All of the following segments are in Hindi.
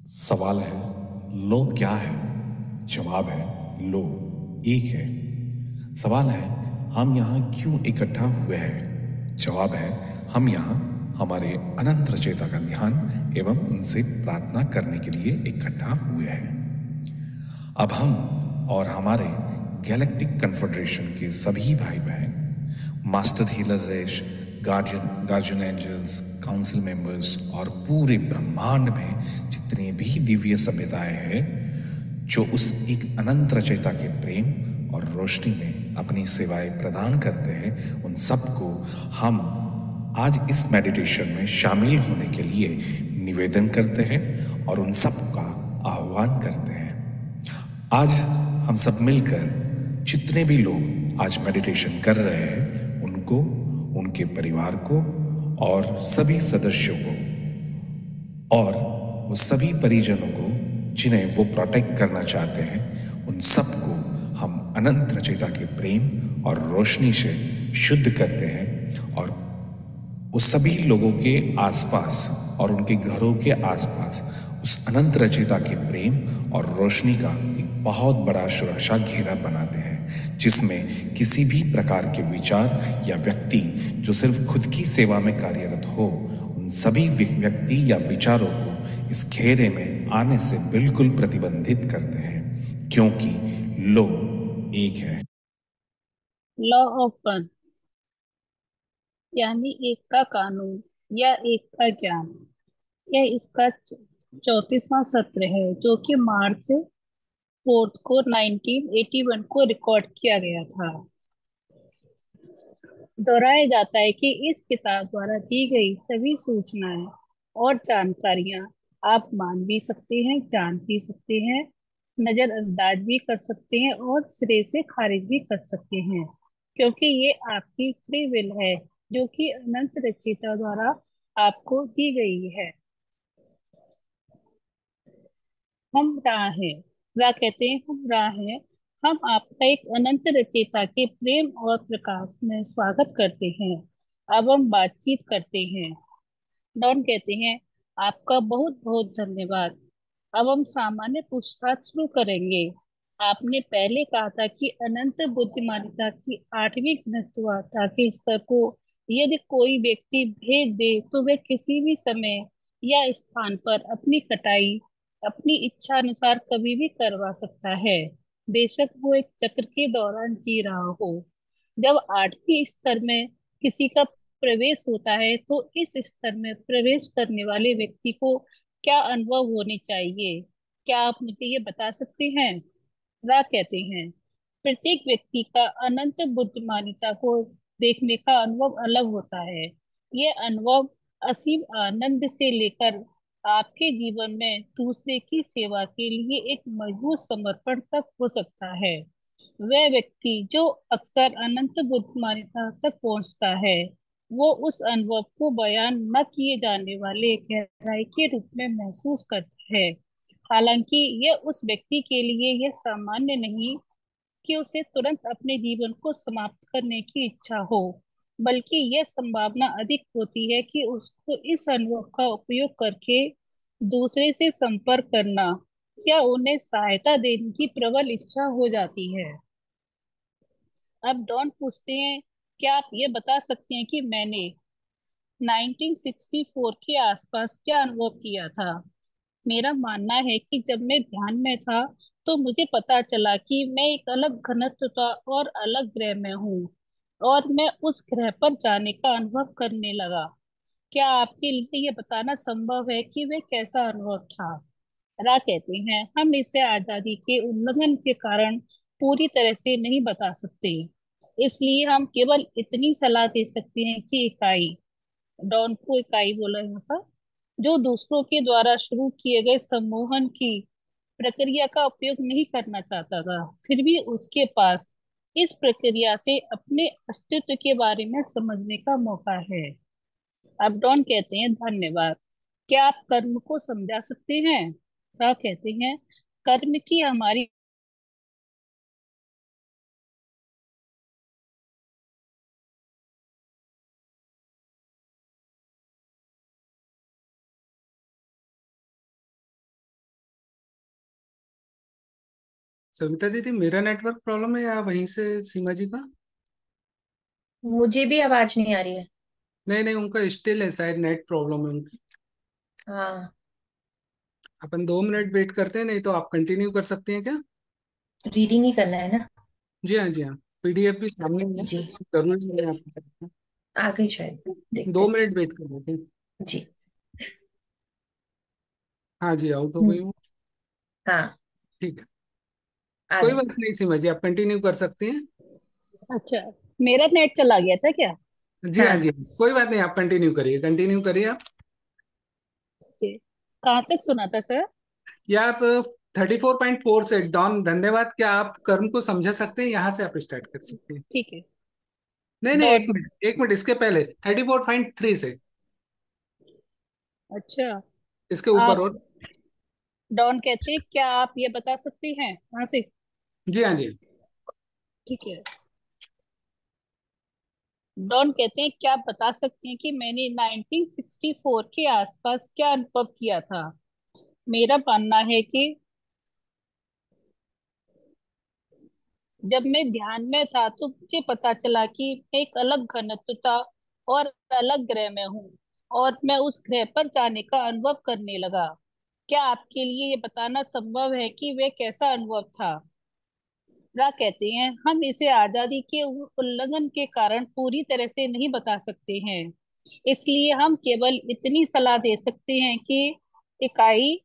सवाल है लो क्या है। जवाब है लो एक है। सवाल है हम यहाँ क्यों इकट्ठा हुए हैं। जवाब है हम यहाँ हमारे अनंत रचयिता का ध्यान एवं उनसे प्रार्थना करने के लिए इकट्ठा हुए हैं। अब हम और हमारे गैलेक्टिक कन्फेडरेशन के सभी भाई बहन, मास्टर हीलर रेश, गार्जियन एंजल्स, काउंसिल मेंबर्स और पूरे ब्रह्मांड में जितने भी दिव्य सभ्यताएं हैं जो उस एक अनंत रचयिता के प्रेम और रोशनी में अपनी सेवाएं प्रदान करते हैं, उन सबको हम आज इस मेडिटेशन में शामिल होने के लिए निवेदन करते हैं और उन सब का आह्वान करते हैं। आज हम सब मिलकर जितने भी लोग आज मेडिटेशन कर रहे हैं उनको, उनके परिवार को और सभी सदस्यों को और वो सभी परिजनों को जिन्हें वो प्रोटेक्ट करना चाहते हैं, उन सबको हम अनंत रचयिता के प्रेम और रोशनी से शुद्ध करते हैं और उस सभी लोगों के आसपास और उनके घरों के आसपास उस अनंत रचयिता के प्रेम और रोशनी का एक बहुत बड़ा सुरक्षा घेरा बनाते हैं, जिसमें किसी भी प्रकार के विचार या व्यक्ति जो सिर्फ खुद की सेवा में कार्यरत हो, उन सभी व्यक्ति या विचारों को इस घेरे में आने से बिल्कुल प्रतिबंधित करते हैं, क्योंकि लो एक है। लॉ ऑफ वन यानी एक का कानून या एक का ज्ञान। यह इसका 34वां सत्र है जो कि मार्च 4 को 1981 को रिकॉर्ड किया गया था। दोहराया जाता है कि इस किताब द्वारा दी गई सभी सूचनाएं और जानकारियां आप मान भी सकते हैं, जान भी सकते हैं, नजरअंदाज भी कर सकते हैं और सिरे से खारिज भी कर सकते हैं, क्योंकि ये आपकी फ्री विल है जो कि अनंत रचयिता द्वारा आपको दी गई है। हम राह हैं, राह कहते हैं हम राह हैं। हम आपका एक अनंत रचयिता के प्रेम और प्रकाश में स्वागत करते हैं। अब हम बातचीत करते हैं। डॉन कहते हैं आपका बहुत बहुत धन्यवाद। अब हम सामान्य पूछताछ शुरू करेंगे। आपने पहले कहा था कि अनंत बुद्धिमानिता की 8वीं घनत्वता के स्तर को यदि कोई व्यक्ति भेज दे तो वह किसी भी समय या स्थान पर अपनी कटाई अपनी इच्छा अनुसार कभी भी करवा सकता है, बेशक वो एक चक्र के दौरान जी रहा हो। जब 8वीं स्तर में किसी का प्रवेश होता है तो इस स्तर में प्रवेश करने वाले व्यक्ति को क्या अनुभव होने चाहिए, क्या आप मुझे ये बता सकते हैं। रा कहते हैं प्रत्येक व्यक्ति का अनंत बुद्धिमानिता को देखने का अनुभव अलग होता है। ये अनुभव असीम आनंद से लेकर आपके जीवन में दूसरे की सेवा के लिए एक मजबूत समर्पण तक हो सकता है। वह व्यक्ति जो अक्सर अनंत बुद्धिमानिता तक पहुंचता है वो उस अनुभव को बयान न किए जाने वाले गहराई के रूप में महसूस करता है। हालांकि यह उस व्यक्ति के लिए यह सामान्य नहीं कि उसे तुरंत अपने जीवन को समाप्त करने की इच्छा हो, बल्कि यह संभावना अधिक होती है कि उसको इस अनुभव का उपयोग करके दूसरे से संपर्क करना या उन्हें सहायता देने की प्रबल इच्छा हो जाती है। अब डॉन पूछते हैं क्या आप ये बता सकते हैं कि मैंने 1964 के आसपास क्या अनुभव किया था। मेरा मानना है कि जब मैं ध्यान में था तो मुझे पता चला कि मैं एक अलग घनत्व और अलग ग्रह में हूँ और मैं उस ग्रह पर जाने का अनुभव करने लगा। क्या आपके लिए ये बताना संभव है कि वे कैसा अनुभव था। रा कहते हैं हम इसे आजादी के उल्लंघन के कारण पूरी तरह से नहीं बता सकते, इसलिए हम केवल इतनी सलाह दे सकते हैं कि इकाई, डॉन को इकाई बोला यहाँ पर, जो दूसरों के द्वारा शुरू किए गए सम्मोहन की प्रक्रिया का उपयोग नहीं करना चाहता था, फिर भी उसके पास इस प्रक्रिया से अपने अस्तित्व के बारे में समझने का मौका है। अब डॉन कहते हैं धन्यवाद। क्या आप कर्म को समझा सकते हैं। क्या कहते हैं कर्म की हमारी सविता दीदी, मेरा नेटवर्क प्रॉब्लम है या वहीं से सीमा जी का? मुझे भी आवाज नहीं आ रही है। नहीं नहीं, उनका स्टिल है, शायद नेट प्रॉब्लम है उनकी। हाँ। अपन 2 मिनट वेट करते हैं, नहीं तो आप कंटिन्यू कर सकते हैं क्या? रीडिंग ही करना है ना? जी हाँ, जी हाँ। पीडीएफ भी सामने ही है। जी। जरूरी नहीं है आपको। आ गई शायद, देखते दो हैं। मिनट वेट कर लेते हैं। जी। हाँ जी, आउट हो गई हम्म। हूँ। हाँ। ठीक है। आ कोई गई। बात नहीं सीमा जी, आप कंटिन्यू कर सकते हैं। अच्छा, मेरा नेट चला गया था क्या? जी हाँ, जी हाँ। हाँ। कोई बात नहीं, आप कंटिन्यू करिए, कंटिन्यू करिए आप। ओके, कहाँ तक सुना था सर? या आप 34.4 से डॉन धन्यवाद, क्या आप कर्म को समझा सकते हैं? यहाँ से आप स्टार्ट कर सकते हैं। ठीक है। नहीं नहीं, एक डॉन। मिनट एक मिनट, इसके पहले 34.3 से, अच्छा। इसके ऊपर आप और। डॉन कहते हैं क्या आप ये बता सकती हैं कहाँ से? जी हाँ, जी। ठीक है। डॉन कहते हैं क्या आप बता सकते हैं कि मैंने 1964 के आसपास क्या अनुभव किया था? मेरा मानना है कि जब मैं ध्यान में था तो मुझे पता चला कि मैं एक अलग घनत्व था और अलग ग्रह में हूँ, और मैं उस ग्रह पर जाने का अनुभव करने लगा। क्या आपके लिए ये बताना संभव है कि वे कैसा अनुभव था? रा कहते हैं हम इसे आजादी के उल्लंघन के कारण पूरी तरह से नहीं बता सकते हैं, इसलिए हम केवल इतनी सलाह दे सकते हैं कि इकाई,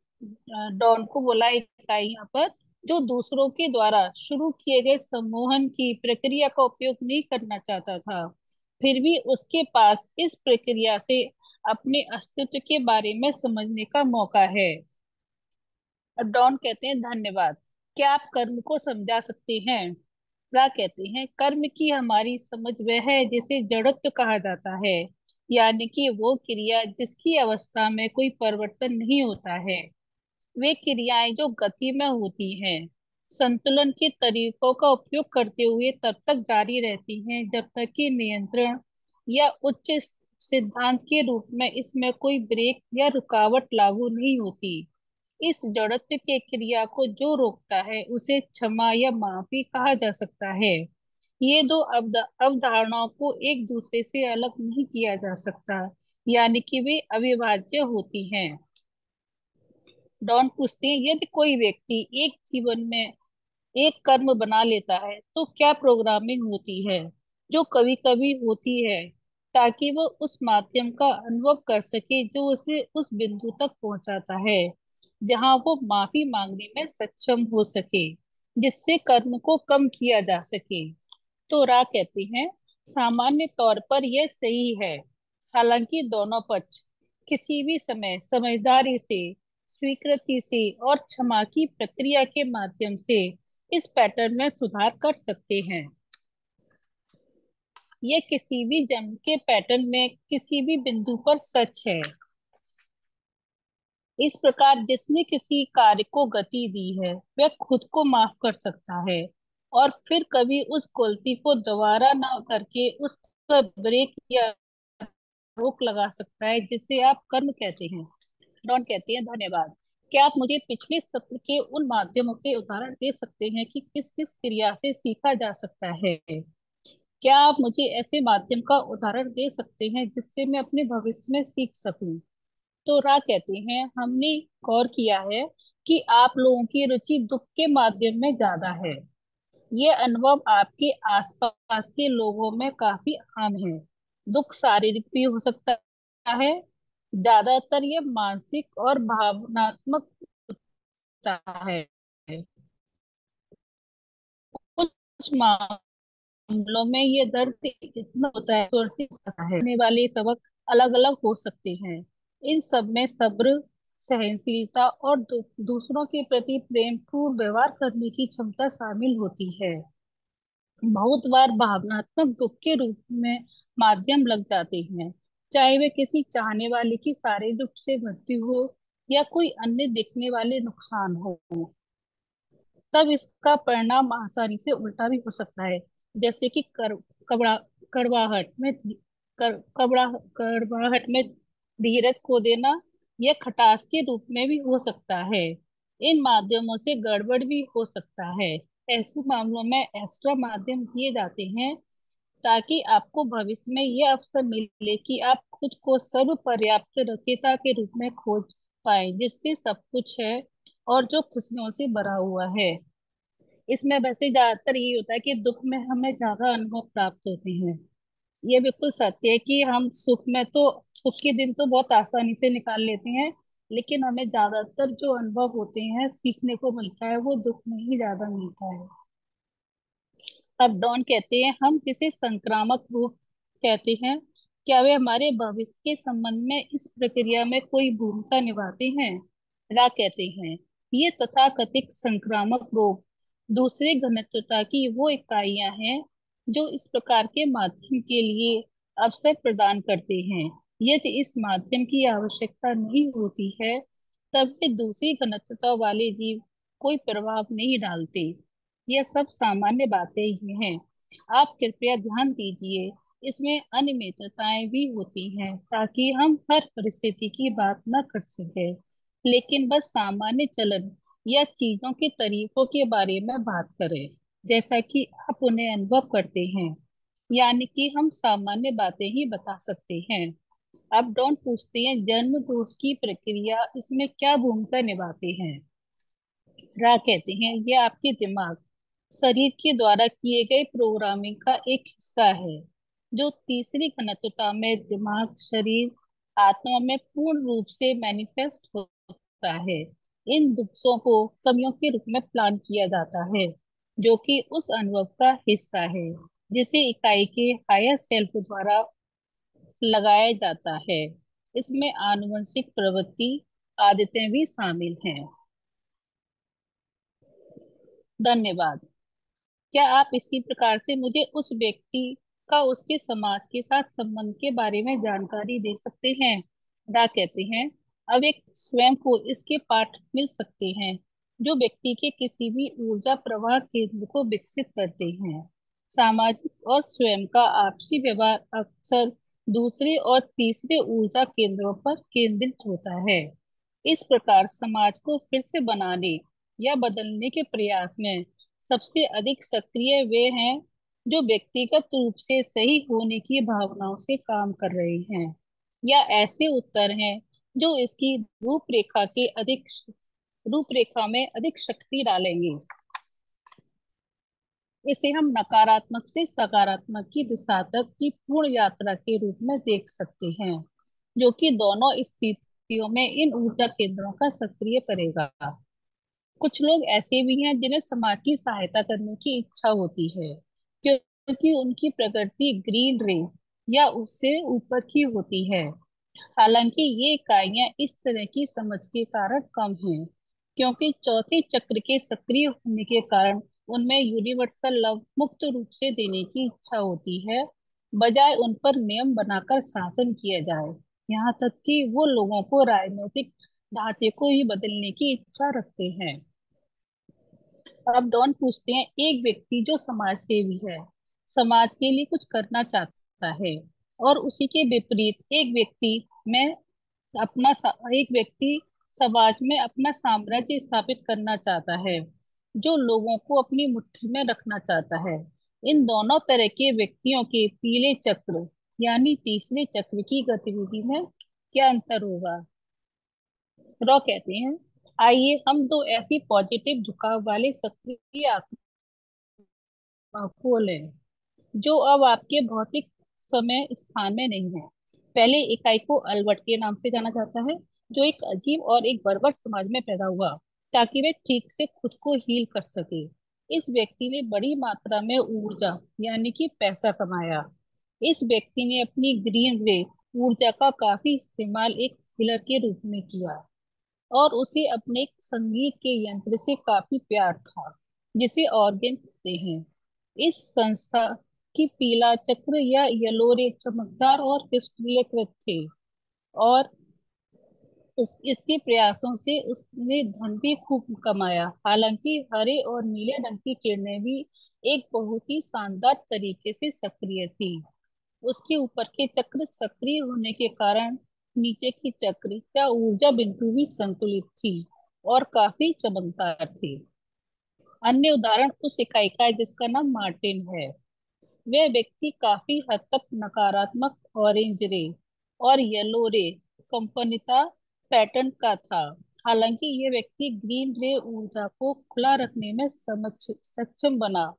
डॉन को बोला इकाई यहाँ पर, जो दूसरों के द्वारा शुरू किए गए सम्मोहन की प्रक्रिया का उपयोग नहीं करना चाहता था, फिर भी उसके पास इस प्रक्रिया से अपने अस्तित्व के बारे में समझने का मौका है। और डॉन कहते हैं धन्यवाद, क्या आप कर्म को समझा सकते हैं? रा कहते हैं कर्म की हमारी समझ वह है जिसे जड़त्व कहा जाता है, यानी कि वो क्रिया जिसकी अवस्था में कोई परिवर्तन नहीं होता है। वे क्रियाएं जो गति में होती हैं, संतुलन के तरीकों का उपयोग करते हुए तब तक जारी रहती हैं जब तक कि नियंत्रण या उच्च सिद्धांत के रूप में इसमें कोई ब्रेक या रुकावट लागू नहीं होती। इस जड़त्व के क्रिया को जो रोकता है उसे क्षमा या माफी कहा जा सकता है। ये दो अवधारणाओं को एक दूसरे से अलग नहीं किया जा सकता, यानी कि वे अविभाज्य होती हैं। डॉन पूछते हैं यदि कोई व्यक्ति एक जीवन में एक कर्म बना लेता है तो क्या प्रोग्रामिंग होती है जो कभी कभी होती है, ताकि वो उस माध्यम का अनुभव कर सके जो उसे उस बिंदु तक पहुंचाता है जहां वो माफी मांगने में सक्षम हो सके, जिससे कर्म को कम किया जा सके? तो रा कहते हैं सामान्य तौर पर यह सही है, हालांकि दोनों पक्ष किसी भी समय समझदारी से, स्वीकृति से और क्षमा की प्रक्रिया के माध्यम से इस पैटर्न में सुधार कर सकते हैं। यह किसी भी जन्म के पैटर्न में किसी भी बिंदु पर सच है। इस प्रकार जिसने किसी कार्य को गति दी है वह खुद को माफ कर सकता है और फिर कभी उस गलती को दोबारा ना करके उस पर ब्रेक या रोक लगा सकता है, जिसे आप कर्म कहते हैं। डॉन कहते हैं धन्यवाद, क्या आप मुझे पिछले सत्र के उन माध्यमों के उदाहरण दे सकते हैं कि किस किस क्रिया से सीखा जा सकता है? क्या आप मुझे ऐसे माध्यम का उदाहरण दे सकते हैं जिससे मैं अपने भविष्य में सीख सकूं? तो रा कहते हैं हमने गौर किया है कि आप लोगों की रुचि दुख के माध्यम में ज्यादा है। ये अनुभव आपके आसपास के लोगों में काफी आम है। दुख शारीरिक भी हो सकता है, ज्यादातर ये मानसिक और भावनात्मक होता है। कुछ मामलों में ये दर्द इतना होता है जोर से होता है, होने वाले सबक अलग अलग हो सकते हैं। इन सब में सब्र, सहनशीलता और दूसरों के प्रति प्रेम पूर्ण व्यवहार करने की क्षमता शामिल होती है। बहुत बार भावनात्मक दुख के रूप में माध्यम लग जाते हैं, चाहे वे किसी चाहने वाले की शारीरिक रूप से मृत्यु हो या कोई अन्य दिखने वाले नुकसान हो। तब इसका परिणाम आसानी से उल्टा भी हो सकता है, जैसे कि कबड़ा कड़वाहट में कड़वाहट में धीरज खो देना, या खटास के रूप में भी हो सकता है। इन माध्यमों से गड़बड़ भी हो सकता है। ऐसे मामलों में एक्स्ट्रा माध्यम दिए जाते हैं ताकि आपको भविष्य में यह अवसर मिले कि आप खुद को सर्व पर्याप्त रचयिता के रूप में खोज पाए, जिससे सब कुछ है और जो खुशियों से भरा हुआ है। इसमें वैसे ज्यादातर ये होता है कि दुख में हमें ज्यादा अनुभव प्राप्त होते हैं। ये बिल्कुल सत्य है कि हम सुख के दिन तो बहुत आसानी से निकाल लेते हैं, लेकिन हमें ज्यादातर जो अनुभव होते हैं, सीखने को मिलता है, वो दुख में ही ज्यादा मिलता है। अब डॉन कहते हैं हम जिसे संक्रामक रोग कहते हैं, क्या वे हमारे भविष्य के संबंध में इस प्रक्रिया में कोई भूमिका निभाते हैं? रा कहते हैं ये तथाकथित संक्रामक रोग दूसरे घनत्वता की वो इकाइयां हैं जो इस प्रकार के माध्यम के लिए अवसर प्रदान करते हैं। यदि इस माध्यम की आवश्यकता नहीं होती है, तब वे दूसरी घनत्वता वाले जीव कोई प्रभाव नहीं डालते। यह सब सामान्य बातें ही हैं। आप कृपया ध्यान दीजिए, इसमें अनियमितताएं भी होती हैं ताकि हम हर परिस्थिति की बात न कर सके, लेकिन बस सामान्य चलन या चीजों के तरीकों के बारे में बात करें जैसा कि आप उन्हें अनुभव करते हैं। यानी कि हम सामान्य बातें ही बता सकते हैं। अब डॉन पूछते हैं जन्म दोष की प्रक्रिया इसमें क्या भूमिका निभाते हैं? रा कहते हैं ये आपके दिमाग शरीर के द्वारा किए गए प्रोग्रामिंग का एक हिस्सा है, जो तीसरी घनत्वता में दिमाग शरीर आत्मा में पूर्ण रूप से मैनिफेस्ट होता है। इन दुखों को कमियों के रूप में प्लान किया जाता है, जो कि उस अनुभव का हिस्सा है जिसे इकाई के हायर सेल्फ द्वारा लगाया जाता है। इसमें आनुवंशिक प्रवृत्ति आदतें भी शामिल हैं। धन्यवाद। क्या आप इसी प्रकार से मुझे उस व्यक्ति का उसके समाज के साथ संबंध के बारे में जानकारी दे सकते हैं? डा कहते हैं अब एक स्वयं को इसके पाठ मिल सकते हैं जो व्यक्ति के किसी भी ऊर्जा प्रवाह केंद्र को विकसित करते हैं। सामाजिक और स्वयं का आपसी व्यवहार अक्सर दूसरे और तीसरे ऊर्जा केंद्रों पर केंद्रित होता है। इस प्रकार समाज को फिर से बनाने या बदलने के प्रयास में सबसे अधिक सक्रिय वे हैं जो व्यक्तिगत रूप से सही होने की भावनाओं से काम कर रहे हैं, या ऐसे उत्तर हैं जो इसकी रूपरेखा में अधिक शक्ति डालेंगे। इसे हम नकारात्मक से सकारात्मक की दिशा तक की पूर्ण यात्रा के रूप में देख सकते हैं, जो कि दोनों स्थितियों में इन ऊर्जा केंद्रों का सक्रिय करेगा। कुछ लोग ऐसे भी हैं जिन्हें समाज की सहायता करने की इच्छा होती है, क्योंकि उनकी प्रकृति ग्रीन रे या उससे ऊपर की होती है। हालांकि ये इकाइयां इस तरह की समझ के कारण कम हैं, क्योंकि चौथे चक्र के सक्रिय होने के कारण उनमें यूनिवर्सल लव मुक्त रूप से देने की इच्छा होती है, बजाय उन पर नियम बनाकर शासन किया जाए। यहाँ तक कि वो लोगों को राजनीतिक ढांचे को ही बदलने की इच्छा रखते हैं। अब डॉन पूछते हैं एक व्यक्ति जो समाज सेवी है, समाज के लिए कुछ करना चाहता है, और उसी के विपरीत में एक व्यक्ति समाज में अपना साम्राज्य स्थापित करना चाहता है, जो लोगों को अपनी मुट्ठी में रखना चाहता है। इन दोनों तरह के व्यक्तियों के पीले चक्र यानी तीसरे चक्र की गतिविधि में क्या अंतर होगा? रॉ कहते हैं आइए हम दो ऐसी पॉजिटिव झुकाव वाले सक्रिय आत्मा को लें जो अब आपके भौतिक समय स्थान में नहीं है। पहले इकाई को अल्बर्ट के नाम से जाना जाता है, जो एक अजीब और एक बर्बर समाज में पैदा हुआ ताकि वे ठीक से खुद को हील कर सके। इस व्यक्ति ने बड़ी मात्रा में ऊर्जा यानी कि पैसा कमाया। इस व्यक्ति ने अपनी ग्रीन रे ऊर्जा का काफी इस्तेमाल एक हीलर के रूप में किया, और उसे अपने संगीत के यंत्र से काफी प्यार था जिसे ऑर्गन कहते हैं। इस संस्था की पीला चक्र या येलोरे चमकदार और क्रिस्टलीकृत थे, और इसके प्रयासों से उसने धन भी खूब कमाया। हालांकि हरे और नीले रंग की किरणें भी एक बहुत ही शानदार तरीके से सक्रिय थी। उसके ऊपर के चक्र सक्रिय होने के कारण नीचे की चक्र या ऊर्जा बिंदु भी संतुलित थी। और काफी चमकदार थे। अन्य उदाहरण उस इकाई का है जिसका नाम मार्टिन है। वह व्यक्ति काफी हद तक नकारात्मक ऑरेंज रे और येलो रे कंपनिता पैटर्न का था। हालांकि यह व्यक्ति ग्रीन रे ऊर्जा को खुला रखने में सक्षम बना,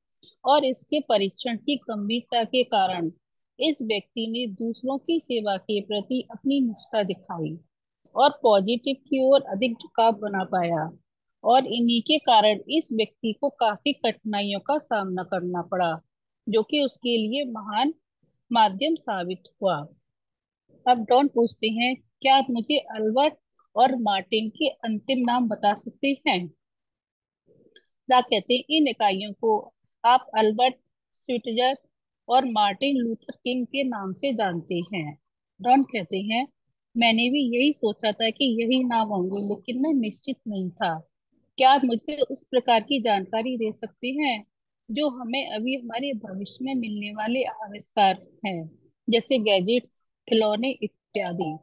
और इसके परीक्षण की गंभीरता के कारण इस व्यक्ति ने दूसरों की सेवा के प्रति अपनी निष्ठा दिखाई और पॉजिटिव की ओर अधिक झुकाव बना पाया। और इन्हीं के कारण इस व्यक्ति को काफी कठिनाइयों का सामना करना पड़ा, जो कि उसके लिए महान माध्यम साबित हुआ। अब डॉन पूछते हैं, क्या आप मुझे अल्बर्ट और मार्टिन के अंतिम नाम बता सकते हैं? क्या कहते हैं, इन इकाइयों को आप अल्बर्ट स्विट्जर और मार्टिन लूथर किंग के नाम से जानते हैं। डॉन कहते हैं, मैंने भी यही सोचा था कि यही नाम होंगे, लेकिन मैं निश्चित नहीं था। क्या आप मुझे उस प्रकार की जानकारी दे सकते हैं जो हमें अभी हमारे भविष्य में मिलने वाले आविष्कार हैं, जैसे गैजेट्स, खिलौने इत्यादि?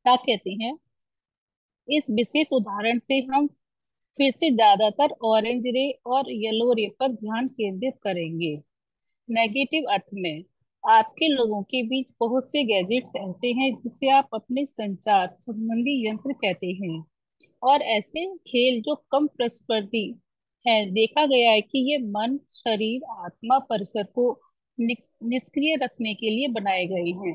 क्या कहते हैं, इस विशेष उदाहरण से हम फिर से ज्यादातर ऑरेंज रे और येलो रे पर ध्यान केंद्रित करेंगे। नेगेटिव अर्थ में, आपके लोगों के बीच बहुत से गैजेट्स ऐसे हैं जिसे आप अपने संचार संबंधी यंत्र कहते हैं, और ऐसे खेल जो कम प्रतिस्पर्धी हैं। देखा गया है कि ये मन, शरीर, आत्मा, परिसर को निष्क्रिय रखने के लिए बनाए गए हैं,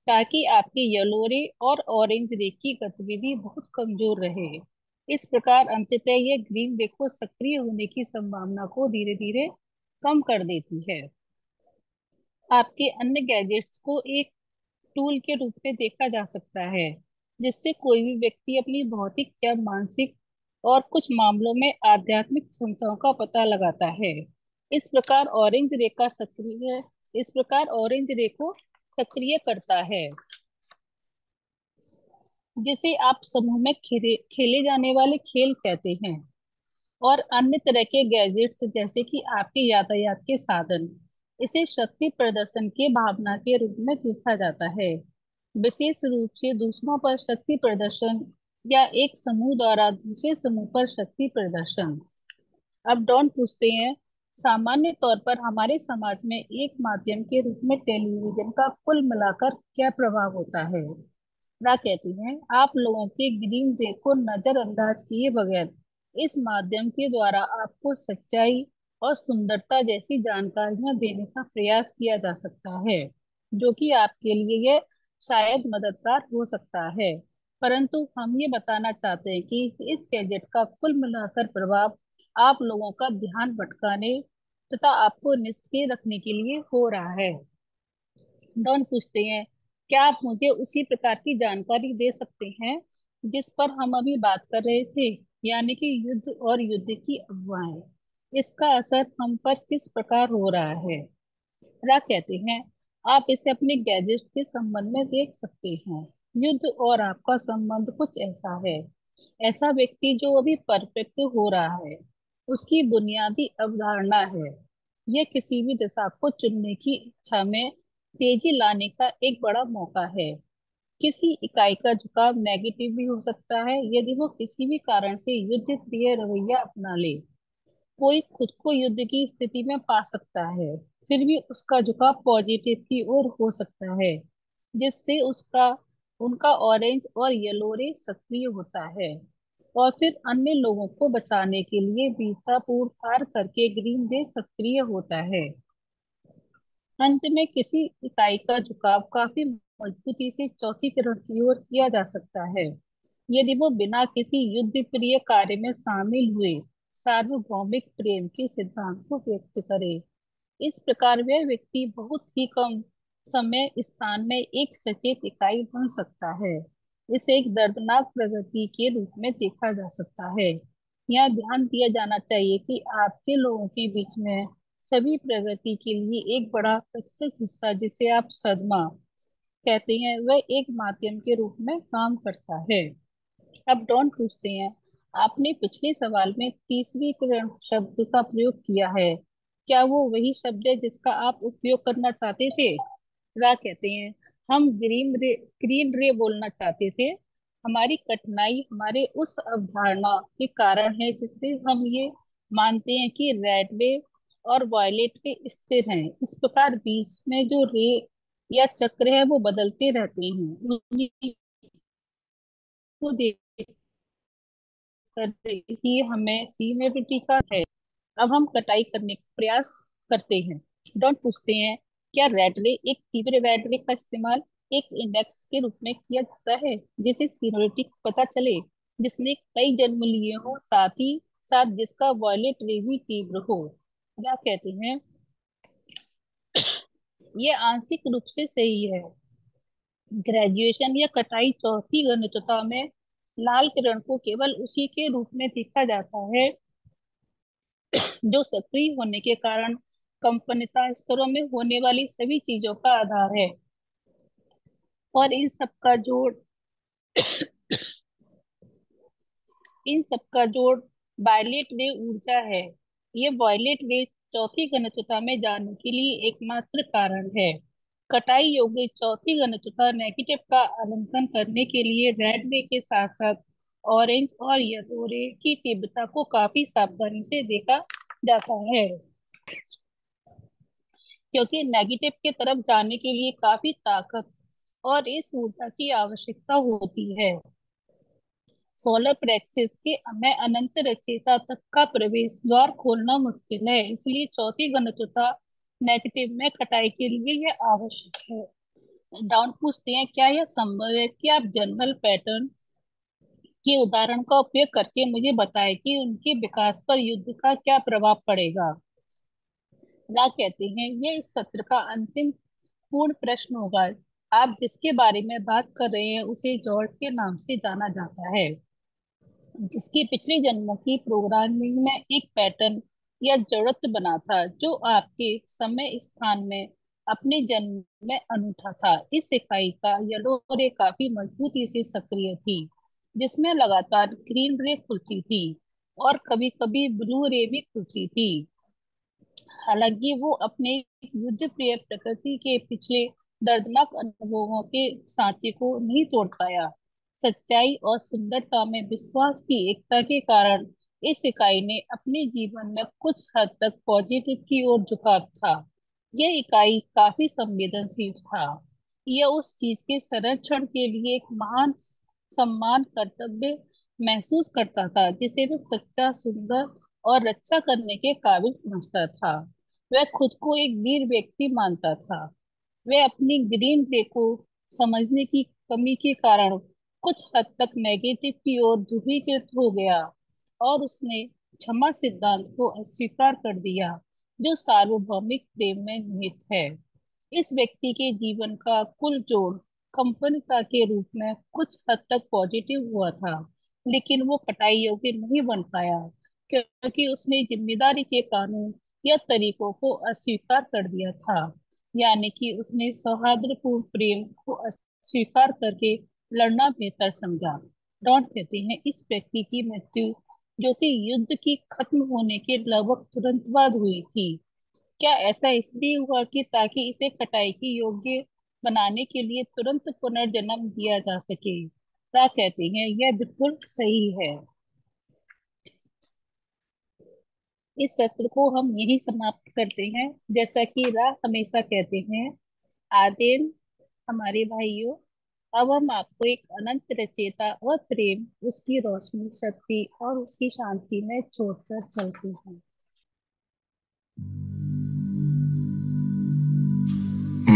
ताकि आपके येलो रे और ऑरेंज रे की गतिविधि बहुत कमजोर रहे। इस प्रकार अंततः यह ग्रीन रे को सक्रिय होने की संभावना को धीरे धीरे कम कर देती है। आपके अन्य गैजेट्स को एक टूल के रूप में देखा जा सकता है, जिससे कोई भी व्यक्ति अपनी भौतिक या मानसिक और कुछ मामलों में आध्यात्मिक क्षमताओं का पता लगाता है। इस प्रकार ऑरेंज रे को सक्रिय करता है, जिसे आप समूह में खेले जाने वाले खेल कहते हैं। और अन्य तरह के गैजेट्स, जैसे कि आपके यातायात के साधन, इसे शक्ति प्रदर्शन के भावना के रूप में देखा जाता है, विशेष रूप से दूसरों पर शक्ति प्रदर्शन या एक समूह द्वारा दूसरे समूह पर शक्ति प्रदर्शन। अब डॉन पूछते हैं, सामान्य तौर पर हमारे समाज में एक माध्यम के रूप में टेलीविजन का कुल मिलाकर क्या प्रभाव होता है? ना कहती हैं, आप लोगों के ग्रीन रे को नजरअंदाज किए बगैर इस माध्यम के द्वारा आपको सच्चाई और सुंदरता जैसी जानकारियां देने का प्रयास किया जा सकता है, जो कि आपके लिए यह शायद मददगार हो सकता है। परंतु हम ये बताना चाहते हैं कि इस गैजेट का कुल मिलाकर प्रभाव आप लोगों का ध्यान भटकाने तथा आपको निष्क्रिय रखने के लिए हो रहा है। डॉन पूछते हैं, क्या आप मुझे उसी प्रकार की जानकारी दे सकते हैं जिस पर हम अभी बात कर रहे थे, यानी कि युद्ध और युद्ध की अफवाहें, इसका असर हम पर किस प्रकार हो रहा है? रा कहते हैं, आप इसे अपने गैजेट के संबंध में देख सकते हैं। युद्ध और आपका संबंध कुछ ऐसा है। ऐसा व्यक्ति जो अभी परफेक्ट हो रहा है, उसकी बुनियादी अवधारणा है, यह किसी भी दिशा को चुनने की इच्छा में तेजी लाने का एक बड़ा मौका है। किसी इकाई का झुकाव नेगेटिव भी हो सकता है यदि वो किसी भी कारण से युद्ध प्रिय रवैया अपना ले। कोई खुद को युद्ध की स्थिति में पा सकता है, फिर भी उसका झुकाव पॉजिटिव की ओर हो सकता है, जिससे उसका उनका ऑरेंज और येलो रे सक्रिय होता है, और फिर अन्य लोगों को बचाने के लिए वीरतापूर्ण कार्य करके ग्रीन रे सक्रिय होता है। अंत में किसी इकाई का झुकाव काफी मजबूती से चौथी किरण की ओर किया जा सकता है यदि वो बिना किसी युद्ध प्रिय कार्य में शामिल हुए सार्वभौमिक प्रेम के सिद्धांत को व्यक्त करे। इस प्रकार वह व्यक्ति बहुत ही कम समय स्थान में एक सचेत इकाई बन सकता है। इसे एक दर्दनाक प्रगति के रूप में देखा जा सकता है। यहाँ ध्यान दिया जाना चाहिए कि आपके लोगों के बीच में सभी प्रगति के लिए एक बड़ा प्रतिशत हिस्सा, जिसे आप सदमा कहते हैं, वह एक माध्यम के रूप में काम करता है। अब डॉन पूछते हैं, आपने पिछले सवाल में तीसरी किरण शब्द का प्रयोग किया है, क्या वो वही शब्द है जिसका आप उपयोग करना चाहते थे? रा कहते हैं, हम ग्रीन रे बोलना चाहते थे, हमारी कठिनाई हमारे उस अवधारणा के कारण है जिससे हम ये मानते हैं कि रेड रे और वायलेट रे स्थिर हैं। इस प्रकार बीच में जो रे या चक्र है वो बदलते रहते हैं। उन्हीं को देख कर ही हमें सीनियरिटी का है। अब हम कटाई करने का प्रयास करते हैं। डॉन पूछते हैं, क्या रेड रे एक तीव्र रेड रे का इस्तेमाल एक इंडेक्स के रूप में किया जाता है जिसे सीनियरिटी पता चले, जिसने कई जन्म लिए हो, साथ ही साथ जिसका वॉयलेट रे भी तीव्र हो? क्या कहते हैं? ये आंशिक रूप से सही है। ग्रेजुएशन या कटाई चौथी घनत्वता में लाल किरण को केवल उसी के रूप में देखा जाता है जो सक्रिय होने के कारण कंपनता स्तरों में होने वाली सभी चीजों का आधार है। और इन सबका जोड़ वायलेट रे ऊर्जा है। ये वायलेट रे चौथी घनत्वता में जाने के लिए एकमात्र कारण है। कटाई योग्य चौथी घनत्वता नेगेटिव का आलंकन करने के लिए रेड रे के साथ साथ ऑरेंज और येलो रे की तीव्रता को काफी सावधानी से देखा जाता है, क्योंकि नेगेटिव की तरफ जाने के लिए काफी ताकत और इस ऊर्जा की आवश्यकता होती है। सोलर प्लेक्सिस के में अनंत रचयिता तक का प्रवेश द्वार खोलना मुश्किल है, इसलिए चौथी घनत्वता नेगेटिव में कटाई के लिए यह आवश्यक है। डाउन पूछते हैं, क्या यह संभव है कि आप जर्नल पैटर्न के उदाहरण का उपयोग करके मुझे बताएं कि उनके विकास पर युद्ध का क्या प्रभाव पड़ेगा? रा कहते हैं, ये इस सत्र का अंतिम पूर्ण प्रश्न होगा। आप जिसके बारे में बात कर रहे हैं उसे जॉर्ज के नाम से जाना जाता है, जिसकी पिछले जन्मों की प्रोग्रामिंग में एक पैटर्न या जरूरत बना था जो आपके समय स्थान में अपने जन्म में अनूठा था। इस इकाई का येलो रे काफी मजबूती से सक्रिय थी, जिसमें लगातार ग्रीन रे खुलती थी और कभी कभी ब्लू रे भी खुलती थी। हालांकि वो अपने युद्ध प्रिय प्रकृति के पिछले दर्दनाक अनुभवों के सांचे को नहीं तोड़ पाया। सच्चाई और सुंदरता में विश्वास की एकता के कारण इस इकाई ने अपने जीवन में कुछ हद तक पॉजिटिव की ओर झुकाव था। यह इकाई काफी संवेदनशील था। यह उस चीज के संरक्षण के लिए एक महान सम्मान कर्तव्य महसूस करता था जिसे वह सच्चा, सुंदर और रक्षा करने के काबिल समझता था। वह खुद को एक वीर व्यक्ति मानता था। वह अपनी ग्रीन रे को समझने की कमी के कारण कुछ हद तक नेगेटिव की ओर ध्रुवीकृत हो गया और उसने क्षमा सिद्धांत को अस्वीकार कर दिया जो सार्वभौमिक प्रेम में निहित है। इस व्यक्ति के जीवन का कुल जोड़ कंपनता के रूप में कुछ हद तक पॉजिटिव हुआ था, लेकिन वो कटाई योग्य नहीं बन पाया क्योंकि उसने जिम्मेदारी के कानून या तरीकों को अस्वीकार कर दिया था। यानी कि उसने सौहार्दपूर्ण प्रेम को अस्वीकार करके लड़ना बेहतर समझा। डॉन कहते हैं, इस व्यक्ति की मृत्यु, जो कि युद्ध की खत्म होने के लगभग तुरंत बाद हुई थी, क्या ऐसा इसलिए हुआ कि ताकि इसे कटाई के योग्य बनाने के लिए तुरंत पुनर्जन्म दिया जा सके? रा कहते हैं, यह बिल्कुल सही है। इस सत्र को हम यही समाप्त करते हैं। जैसा कि रा हमेशा कहते हैं, आदेन हमारे भाइयों, अब हम आपको एक अनंत रचयिता और प्रेम, उसकी रोशनी, शक्ति और उसकी शांति में छोड़कर चलते हैं।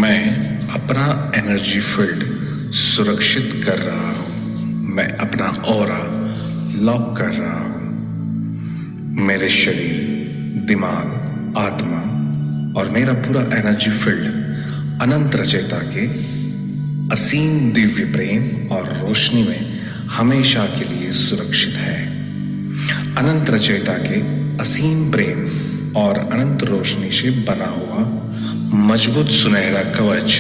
मैं अपना एनर्जी फील्ड सुरक्षित कर रहा हूं। मैं अपना ऑरा लॉक कर रहा हूं। मेरे शरीर, दिमाग, आत्मा और मेरा पूरा एनर्जी फील्ड अनंत रचयिता के असीम दिव्य प्रेम और रोशनी में हमेशा के लिए सुरक्षित है। अनंत रचयिता के असीम प्रेम और अनंत रोशनी से बना हुआ मजबूत सुनहरा कवच,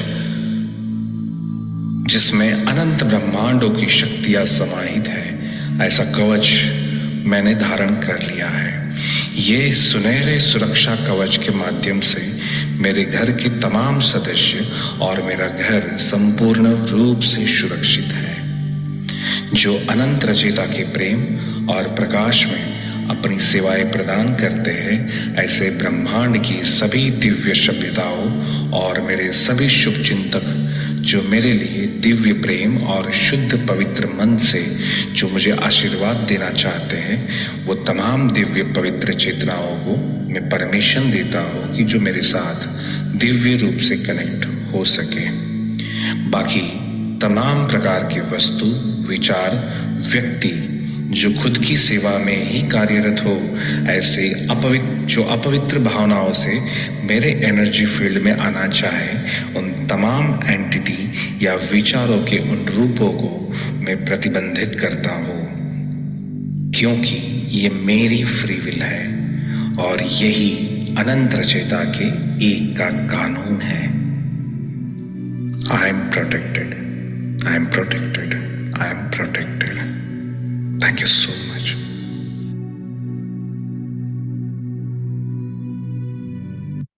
जिसमें अनंत ब्रह्मांडों की शक्तियां समाहित है, ऐसा कवच मैंने धारण कर लिया है। ये सुनहरे सुरक्षा कवच के माध्यम से मेरे घर के तमाम सदस्य और मेरा घर संपूर्ण रूप से सुरक्षित है। जो अनंत रचयिता के प्रेम और प्रकाश में अपनी सेवाएं प्रदान करते हैं, ऐसे ब्रह्मांड की सभी दिव्य सभ्यताओं और मेरे सभी शुभ चिंतक जो मेरे लिए दिव्य प्रेम और शुद्ध पवित्र मन से जो मुझे आशीर्वाद देना चाहते हैं, वो तमाम दिव्य पवित्र चेतनाओं को मैं परमिशन देता हूँ कि जो मेरे साथ दिव्य रूप से कनेक्ट हो सके। बाकी तमाम प्रकार के वस्तु, विचार, व्यक्ति जो खुद की सेवा में ही कार्यरत हो, ऐसे अपवित्र भावनाओं से मेरे एनर्जी फील्ड में आना चाहे, उन तमाम एंटिटी या विचारों के उन रूपों को मैं प्रतिबंधित करता हूँ, क्योंकि ये मेरी फ्री विल है और यही अनंत रचयिता के एक का कानून है। I am protected. I am protected. I am protected. Thank you so much.